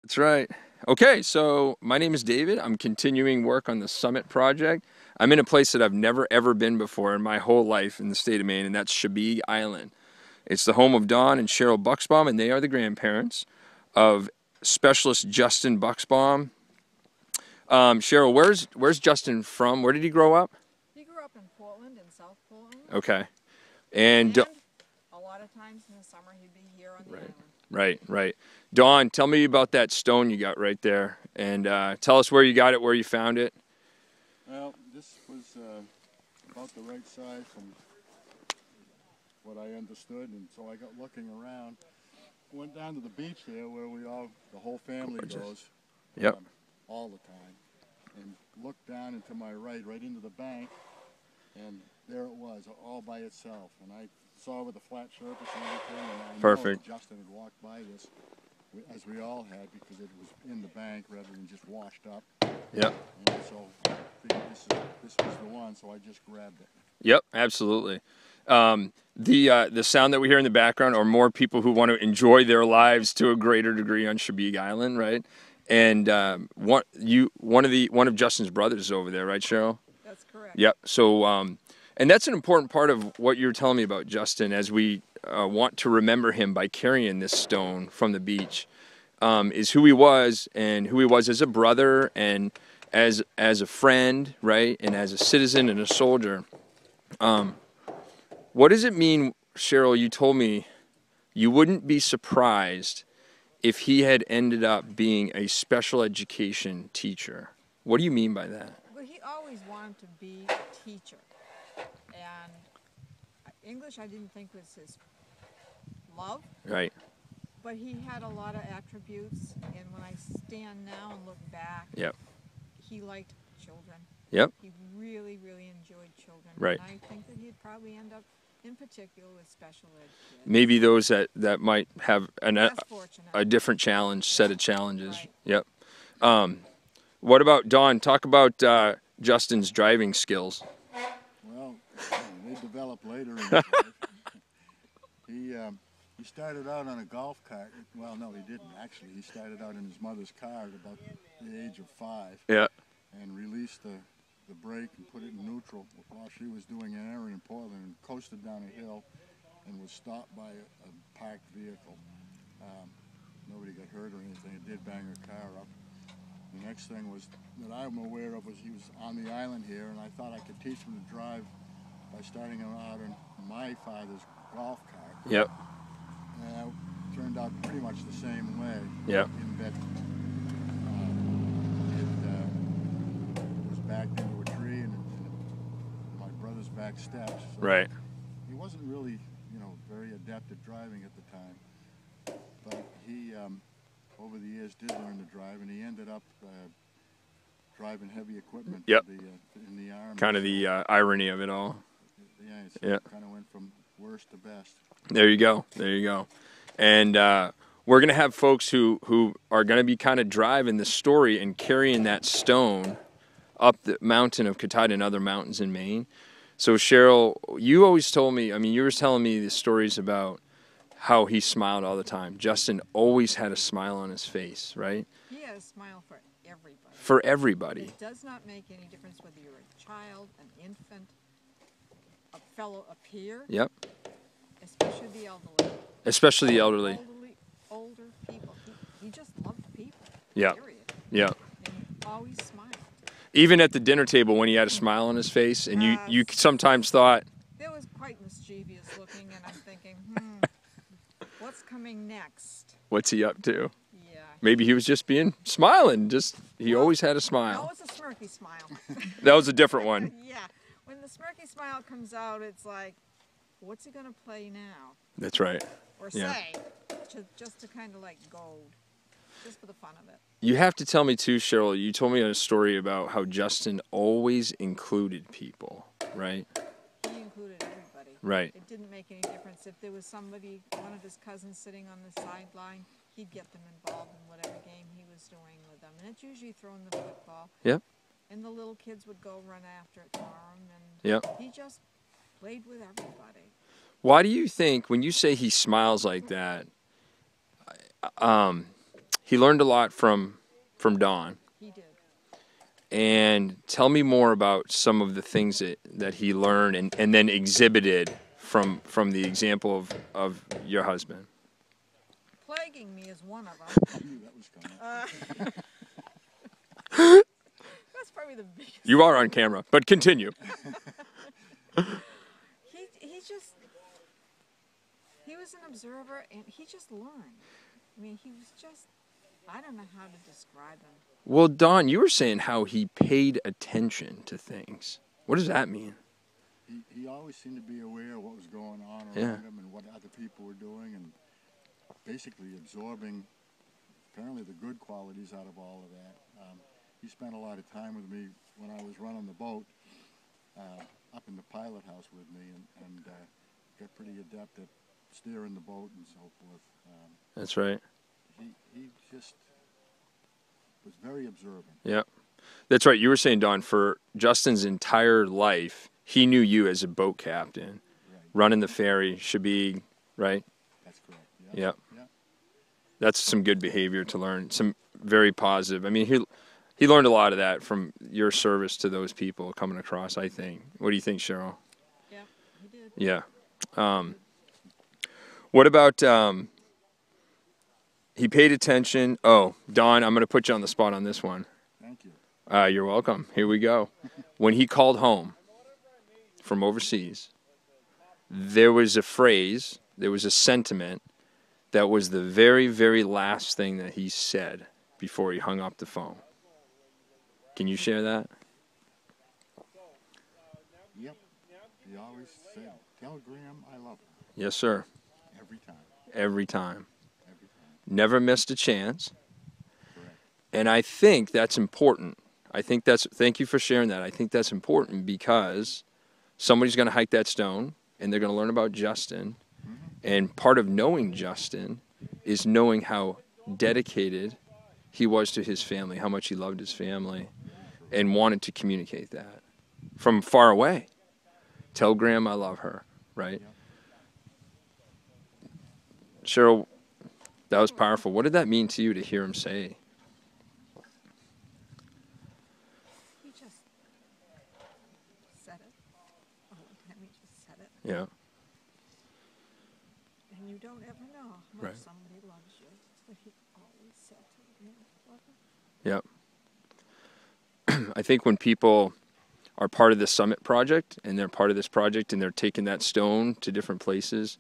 That's right. Okay, so my name is David. I'm continuing work on the Summit project. I'm in a place that I've never ever been before in my whole life in the state of Maine, and that's Chebeague Island. It's the home of Don and Cheryl Buxbaum, and they are the grandparents of specialist Justin Buxbaum. Cheryl, where's Justin from? Where did he grow up? He grew up in Portland, in South Portland. Okay. And a lot of times in the summer he'd be here on the island. Right. Dawn, tell me about that stone you got right there, and tell us where you got it, where you found it. Well, this was about the right size from what I understood, and so I got looking around. Went down to the beach there where the whole family goes. Yep. All the time, and looked down into my right into the bank, and there it was, all by itself. And I saw it with a flat surface and everything, and I Perfect. know Justin had walked by this, as we all had, because it was in the bank rather than just washed up. Yep. And so I figured this was the one, so I just grabbed it. Yep, absolutely. The sound that we hear in the background are more people who want to enjoy their lives to a greater degree on Chebeague Island, right? And one of Justin's brothers is over there, right, Cheryl? That's correct. Yep. So, and that's an important part of what you're telling me about Justin, as we want to remember him by carrying this stone from the beach, is who he was, and who he was as a brother and as a friend, right, and as a citizen and a soldier. What does it mean, Cheryl? You told me you wouldn't be surprised if he had ended up being a special education teacher. What do you mean by that? Well, he always wanted to be a teacher. And English I didn't think was his love. Right. But he had a lot of attributes, and when I stand now and look back, Yep. he liked children. Yep. He really, really enjoyed children. Right. And I think that he'd probably end up, in particular, with special ed kids. Maybe those that might have Less fortunate. a different set of challenges. Right. Yep. What about Dawn? Talk about Justin's driving skills. Well, they developed later in his life. He started out on a golf cart. Well, no, he didn't actually. He started out in his mother's car at about the age of 5. Yeah. And released the brake and put it in neutral while she was doing an errand in Portland, and coasted down a hill and was stopped by a parked vehicle. Nobody got hurt or anything. It did bang her car up. The next thing was that I'm aware of was he was on the island here, and I thought I could teach him to drive by starting him out in my father's golf cart. Yep. And it turned out pretty much the same way. Yep. In that it was backed into a tree, and my brother's back steps. So Right. he wasn't really, very adept at driving at the time. But he, over the years, did learn to drive, and he ended up driving heavy equipment. Yep. In the Army. Kind of the irony of it all. Yeah. Kind of went from worst to best. There you go. And we're going to have folks who are going to be kind of driving the story and carrying that stone up the mountain of Katahdin and other mountains in Maine. So Cheryl, you always told me, you were telling me the stories about how he smiled all the time. Justin always had a smile on his face, right? He had a smile for everybody. For everybody. It does not make any difference whether you're a child, an infant, a peer. Yep. Especially the elderly. Especially the elderly. Older people. He just loved people. Yeah. Period. Yeah. And he always smiled. Even at the dinner table when he had a smile on his face, and you sometimes thought, It was quite mischievous looking, and I'm thinking, what's coming next? what's he up to? Yeah. Maybe he was just smiling. He always had a smile. No, it's a smirky smile. That was a different one. Yeah. When the smirky smile comes out, it's like, what's he going to play now? That's right. Or Yeah. say, just to kind of like gold, just for the fun of it. You have to tell me too, Cheryl. You told me a story about how Justin always included people, right? He included everybody. Right. It didn't make any difference. If there was somebody, one of his cousins sitting on the sideline, he'd get them involved in whatever game he was doing with them. And it's usually throwing the football. Yep. And the little kids would go run after it for him. And Yep. he just played with everybody. Why do you think, when you say he smiles like that, he learned a lot from Don. He did. And tell me more about some of the things that he learned and then exhibited from the example of your husband. Plaguing me is one of them. I knew that was coming. That's probably the biggest. You are on camera, but continue. He was an observer, and he just learned. I mean, he was just, I don't know how to describe him. Well, Don, you were saying how he paid attention to things. What does that mean? He always seemed to be aware of what was going on around Yeah. him and what other people were doing, and basically absorbing apparently the good qualities out of all of that. He spent a lot of time with me when I was running the boat up in the pilot house with me, and got pretty adept at steering the boat and so forth. That's right. He just was very observant. Yeah. That's right. You were saying, Don, for Justin's entire life, he knew you as a boat captain, Right. running the ferry, Shabig, right? That's correct. Yeah. Yeah. That's some good behavior to learn. Some very positive. I mean, he learned a lot of that from your service to those people coming across, I think. What do you think, Cheryl? Yeah, he did. Yeah. What about he paid attention? Oh, Don, I'm going to put you on the spot on this one. Thank you. You're welcome. Here we go. When he called home from overseas, there was a phrase, there was a sentiment that was the very, very last thing that he said before he hung up the phone. Can you share that? Yep. He always said, "Tell Graham I love her." Yes, sir. Every time. Every time. Every time. Never missed a chance. Correct. And I think that's important. Thank you for sharing that. I think that's important because somebody's going to hike that stone and they're going to learn about Justin. Mm-hmm. And part of knowing Justin is knowing how dedicated he was to his family, how much he loved his family, and wanted to communicate that from far away. Tell Graham I love her, right? Yep. Cheryl, that was powerful. What did that mean to you to hear him say? He just said it. All the time he just said it. Yeah. And you don't ever know how much Right. somebody loves you. But he always said to me, love her. Yep. I think when people are part of the Summit project and they're part of this project and they're taking that stone to different places,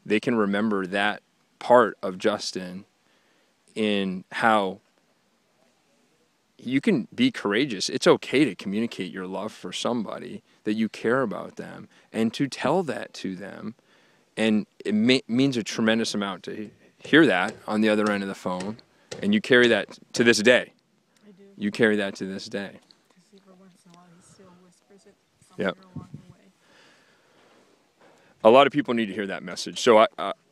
they can remember that part of Justin in how you can be courageous. It's okay to communicate your love for somebody, that you care about them, and to tell that to them. And it means a tremendous amount to hear that on the other end of the phone. And you carry that to this day. I do. You carry that to this day. Because every once in a while he still whispers it Yep. somewhere along the way. A lot of people need to hear that message. So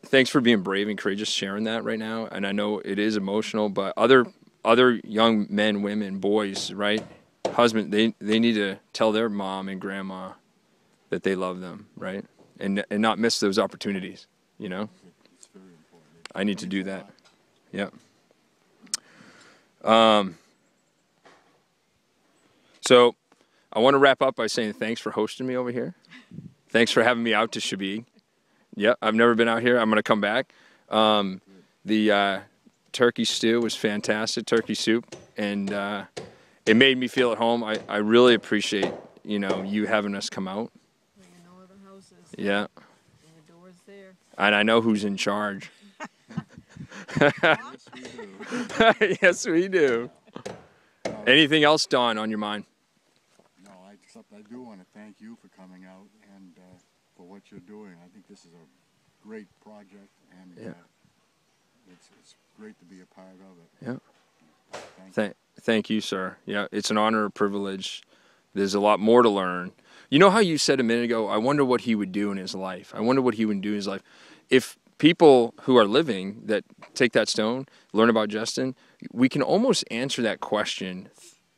thanks for being brave and courageous, sharing that right now. And I know it is emotional, but other young men, women, boys, right? Husband, they need to tell their mom and grandma that they love them, right? And not miss those opportunities, you know? It's very important. I need to do that. Yep. So I want to wrap up by saying thanks for hosting me over here. Thanks for having me out to Shabig. Yep, I've never been out here. I'm going to come back. The turkey stew was fantastic, turkey soup, and it made me feel at home. I really appreciate, you having us come out. Well, you know the houses. Yeah, And the door's there. and I know who's in charge. Yes, we do. Yes, we do. Anything else, Dawn, on your mind? No, except I do want to thank you for coming out and for what you're doing. I think this is a great project, and Yeah. it's great to be a part of it. Yeah. Thank you. Thank you, sir. Yeah, it's an honor, a privilege. There's a lot more to learn. You know how you said a minute ago, I wonder what he would do in his life. I wonder what he would do in his life. If people who are living that take that stone, learn about Justin, we can almost answer that question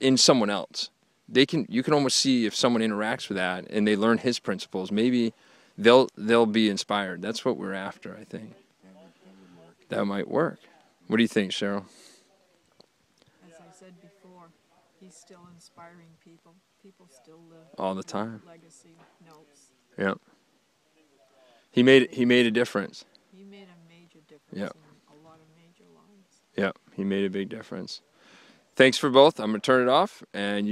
in someone else. You can almost see if someone interacts with that and they learn his principles, maybe they'll be inspired. That's what we're after, I think. That would work. That might work. What do you think, Cheryl? said before, he's still inspiring people. People still live all the time. legacy notes. Yeah. He made a difference. He made a major difference Yeah. in a lot of major lives. Yeah, he made a big difference. Thanks for both. I'm gonna turn it off, and